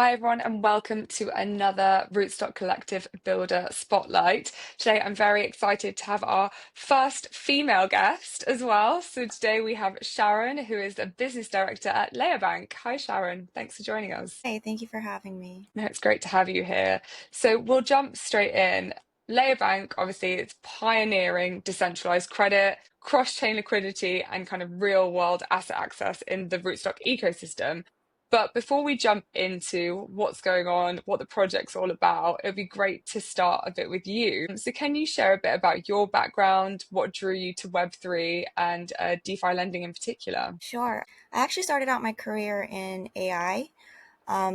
Hi, everyone, and welcome to another Rootstock Collective Builder Spotlight. Today, I'm very excited to have our first female guest as well. So, today we have Sharon, who is a business director at LayerBank. Hi, Sharon. Thanks for joining us. Hey, thank you for having me. No, it's great to have you here. So, we'll jump straight in. LayerBank, obviously, it's pioneering decentralized credit, cross-chain liquidity, and kind of real-world asset access in the Rootstock ecosystem. But before we jump into what's going on, what the project's all about, it'd be great to start a bit with you. So, can you share a bit about your background, what drew you to Web3 and DeFi lending in particular? Sure. I actually started out my career in AI.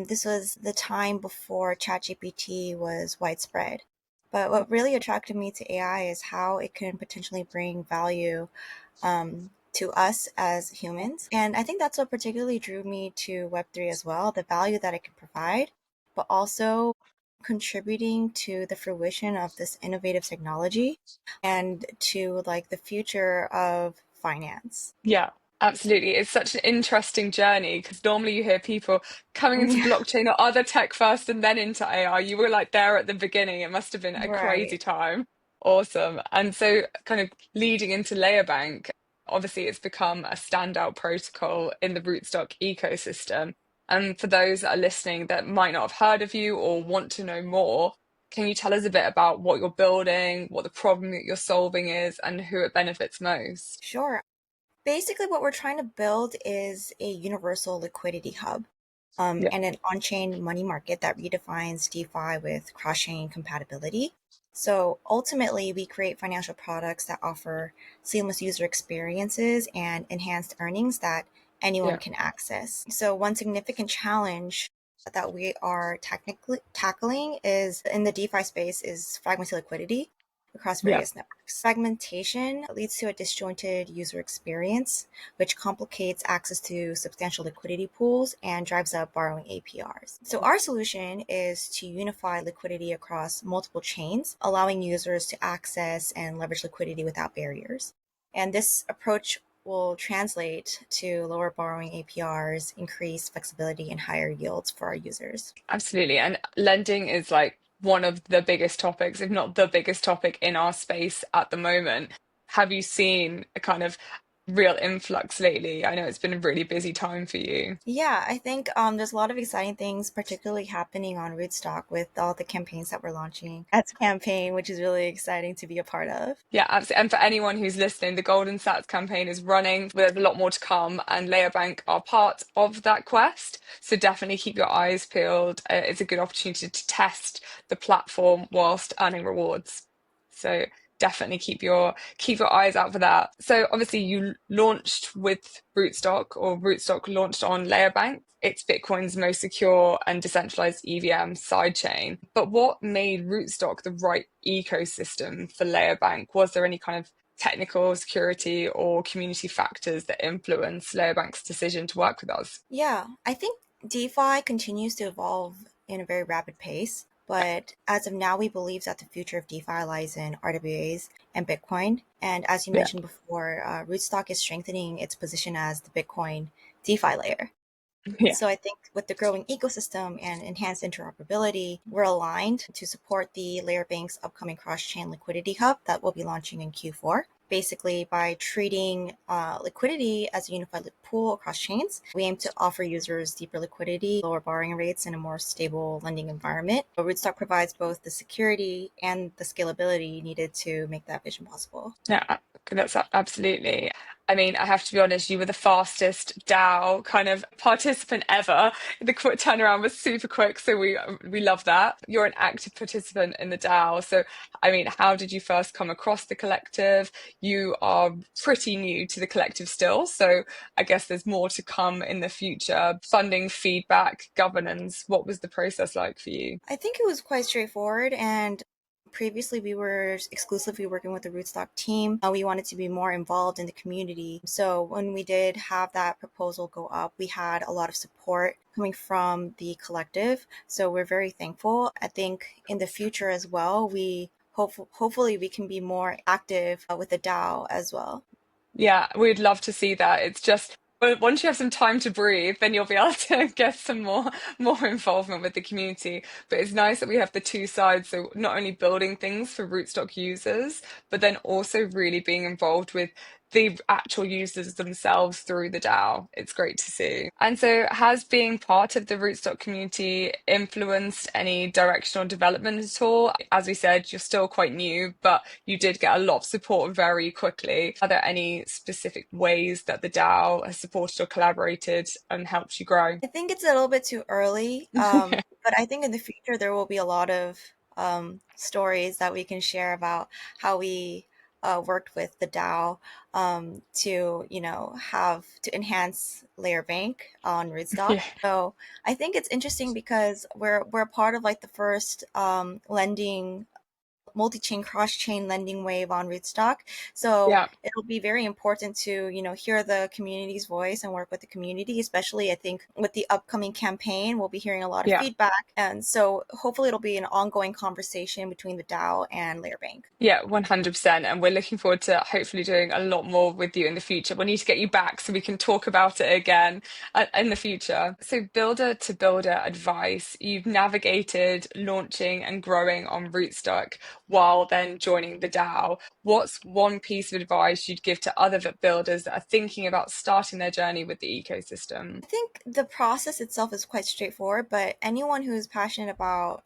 This was the time before ChatGPT was widespread. But what really attracted me to AI is how it can potentially bring value to us as humans. And I think that's what particularly drew me to Web3 as well, the value that it can provide, but also contributing to the fruition of this innovative technology and to like the future of finance. Yeah, absolutely. It's such an interesting journey because normally you hear people coming into Yeah, blockchain or other tech first and then into AI. You were like there at the beginning. It must have been a crazy right. time. Awesome. And so, kind of leading into LayerBank, obviously, it's become a standout protocol in the Rootstock ecosystem. And for those that are listening that might not have heard of you or want to know more, can you tell us a bit about what you're building, what the problem that you're solving is, and who it benefits most? Sure. Basically, what we're trying to build is a universal liquidity hub and an on chain money market that redefines DeFi with cross chain compatibility. So ultimately, we create financial products that offer seamless user experiences and enhanced earnings that anyone Yeah. can access. So, one significant challenge that we are technically tackling is in the DeFi space is fragmented liquidity across Yeah. various networks. Fragmentation leads to a disjointed user experience, which complicates access to substantial liquidity pools and drives up borrowing APRs. So, our solution is to unify liquidity across multiple chains, allowing users to access and leverage liquidity without barriers. And this approach will translate to lower borrowing APRs, increased flexibility, and higher yields for our users. Absolutely. And lending is like one of the biggest topics, if not the biggest topic in our space at the moment. Have you seen a kind of real influx lately? I know it's been a really busy time for you. Yeah, I think there's a lot of exciting things, particularly happening on Rootstock with all the campaigns that we're launching. That's a campaign, which is really exciting to be a part of. Yeah, absolutely. And for anyone who's listening, the Golden Sats campaign is running. There's a lot more to come, and LayerBank are part of that quest. So definitely keep your eyes peeled. It's a good opportunity to test the platform whilst earning rewards. So definitely keep your eyes out for that. So obviously you launched with Rootstock, or Rootstock launched on LayerBank. It's Bitcoin's most secure and decentralized EVM sidechain. But what made Rootstock the right ecosystem for LayerBank? Was there any kind of technical security or community factors that influence LayerBank's decision to work with us? Yeah, I think DeFi continues to evolve in a very rapid pace, but as of now, we believe that the future of DeFi lies in RWAs and Bitcoin. And as you Yeah, mentioned before, Rootstock is strengthening its position as the Bitcoin DeFi layer. yeah, So I think with the growing ecosystem and enhanced interoperability, we're aligned to support the LayerBank's upcoming cross-chain liquidity hub that will be launching in Q4. Basically, by treating liquidity as a unified pool across chains, we aim to offer users deeper liquidity, lower borrowing rates, and a more stable lending environment. But Rootstock provides both the security and the scalability needed to make that vision possible. yeah. That's absolutely. I mean, I have to be honest, you were the fastest DAO kind of participant ever. The quick turnaround was super quick, so we love that. You're an active participant in the DAO. So, I mean, how did you first come across the collective? You are pretty new to the collective still, so I guess there's more to come in the future. Funding, feedback, governance. What was the process like for you? I think it was quite straightforward, and previously we were exclusively working with the Rootstock team. We wanted to be more involved in the community. So when we did have that proposal go up, we had a lot of support coming from the collective. So we're very thankful. I think in the future as well, we hopefully we can be more active with the DAO as well. Yeah, we'd love to see that. It's just But once you have some time to breathe, then you'll be able to get some more involvement with the community. But it's nice that we have the two sides. So not only building things for Rootstock users, but then also really being involved with the actual users themselves through the DAO. It's great to see. And so, has being part of the Rootstock community influenced any directional development at all? As we said, you're still quite new, but you did get a lot of support very quickly. Are there any specific ways that the DAO has supported or collaborated and helped you grow? I think it's a little bit too early, but I think in the future there will be a lot of stories that we can share about how we worked with the DAO to, have to enhance LayerBank on Rootstock. Yeah, So I think it's interesting because we're part of like the first lending multi-chain cross-chain lending wave on Rootstock. So yeah, it'll be very important to, hear the community's voice and work with the community, especially I think with the upcoming campaign, we'll be hearing a lot of yeah. feedback. And so hopefully it'll be an ongoing conversation between the DAO and LayerBank. Yeah, 100%. And we're looking forward to hopefully doing a lot more with you in the future. We need to get you back so we can talk about it again in the future. So, builder to builder advice, you've navigated launching and growing on Rootstock while then joining the DAO. What's one piece of advice you'd give to other builders that are thinking about starting their journey with the ecosystem? I think the process itself is quite straightforward, but anyone who's passionate about,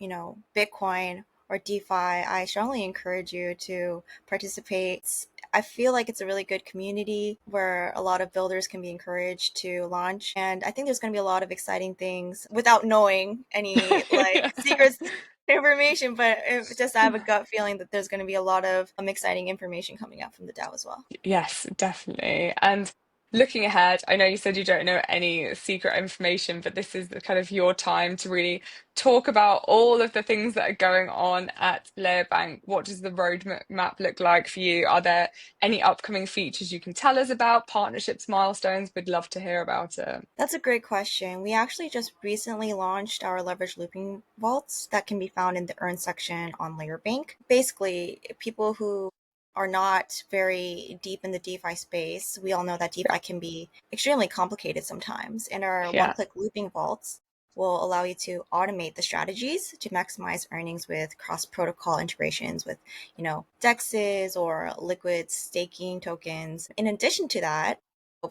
Bitcoin or DeFi, I strongly encourage you to participate. I feel like it's a really good community where a lot of builders can be encouraged to launch. And I think there's going to be a lot of exciting things without knowing any like secrets information, but just I have a gut feeling that there's going to be a lot of exciting information coming out from the DAO as well. Yes, definitely. And looking ahead, I know you said you don't know any secret information, but this is the kind of your time to really talk about all of the things that are going on at LayerBank. What does the roadmap look like for you? Are there any upcoming features you can tell us about, partnerships, milestones? We'd love to hear about it. That's a great question. We actually just recently launched our leverage looping vaults that can be found in the earn section on LayerBank. Basically, people who are not very deep in the DeFi space, we all know that Yeah, DeFi can be extremely complicated sometimes, and our yeah, one-click looping vaults will allow you to automate the strategies to maximize earnings with cross-protocol integrations with, DEXs or liquid staking tokens. In addition to that,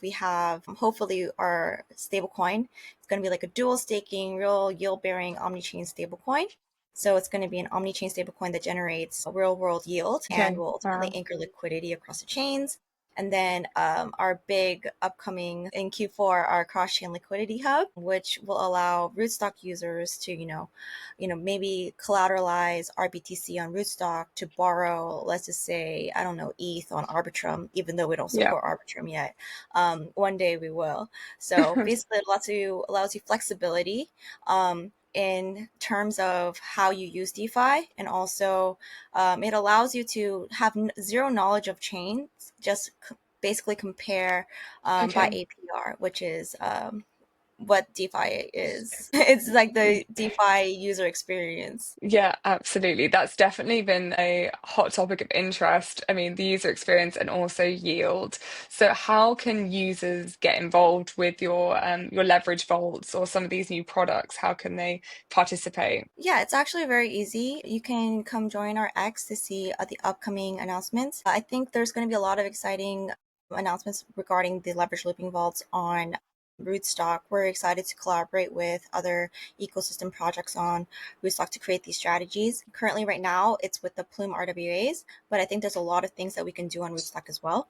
we have hopefully our stablecoin. It's going to be like a dual staking, real yield bearing omni chain stablecoin. So it's going to be an omni chain stablecoin that generates a real world yield and okay. will ultimately Wow. anchor liquidity across the chains. And then our big upcoming in Q4, our cross chain liquidity hub, which will allow Rootstock users to, maybe collateralize RBTC on Rootstock to borrow, let's just say, I don't know, ETH on Arbitrum, even though we don't Yeah. support Arbitrum yet. One day we will. So basically, it allows you flexibility in terms of how you use DeFi, and also it allows you to have zero knowledge of chains, just basically compare by Okay. APR, which is what DeFi is. It's like the DeFi user experience. Yeah, absolutely. That's definitely been a hot topic of interest. I mean, the user experience and also yield. So how can users get involved with your leverage vaults or some of these new products? How can they participate? Yeah, it's actually very easy. You can come join our X to see the upcoming announcements. I think there's going to be a lot of exciting announcements regarding the leverage looping vaults on Rootstock. We're excited to collaborate with other ecosystem projects on Rootstock to create these strategies. Currently, right now, it's with the Plume RWAs, but I think there's a lot of things that we can do on Rootstock as well.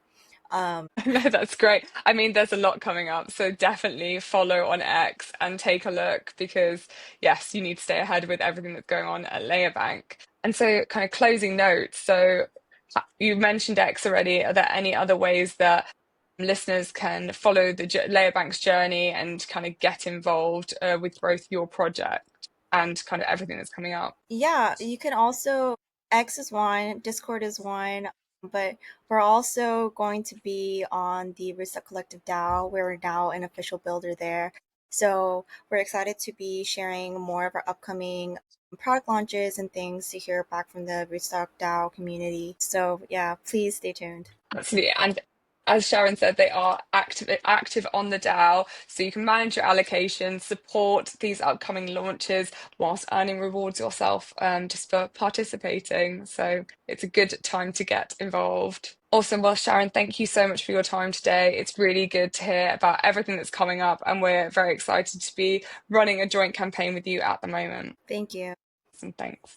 No, that's great. I mean, there's a lot coming up, so definitely follow on X and take a look because, yes, you need to stay ahead with everything that's going on at LayerBank. And so, kind of closing notes. So, you mentioned X already. Are there any other ways that listeners can follow the LayerBank's journey and kind of get involved with both your project and kind of everything that's coming up? Yeah, you can also X is one, Discord is one, but we're also going to be on the Rootstock Collective DAO. We're now an official builder there. So we're excited to be sharing more of our upcoming product launches and things to hear back from the Rootstock DAO community. So yeah, please stay tuned. Absolutely. And As Sharon said, they are active on the DAO, so you can manage your allocations, support these upcoming launches whilst earning rewards yourself just for participating. So it's a good time to get involved. Awesome. Well, Sharon, thank you so much for your time today. It's really good to hear about everything that's coming up, and we're very excited to be running a joint campaign with you at the moment. Thank you. Awesome. Thanks.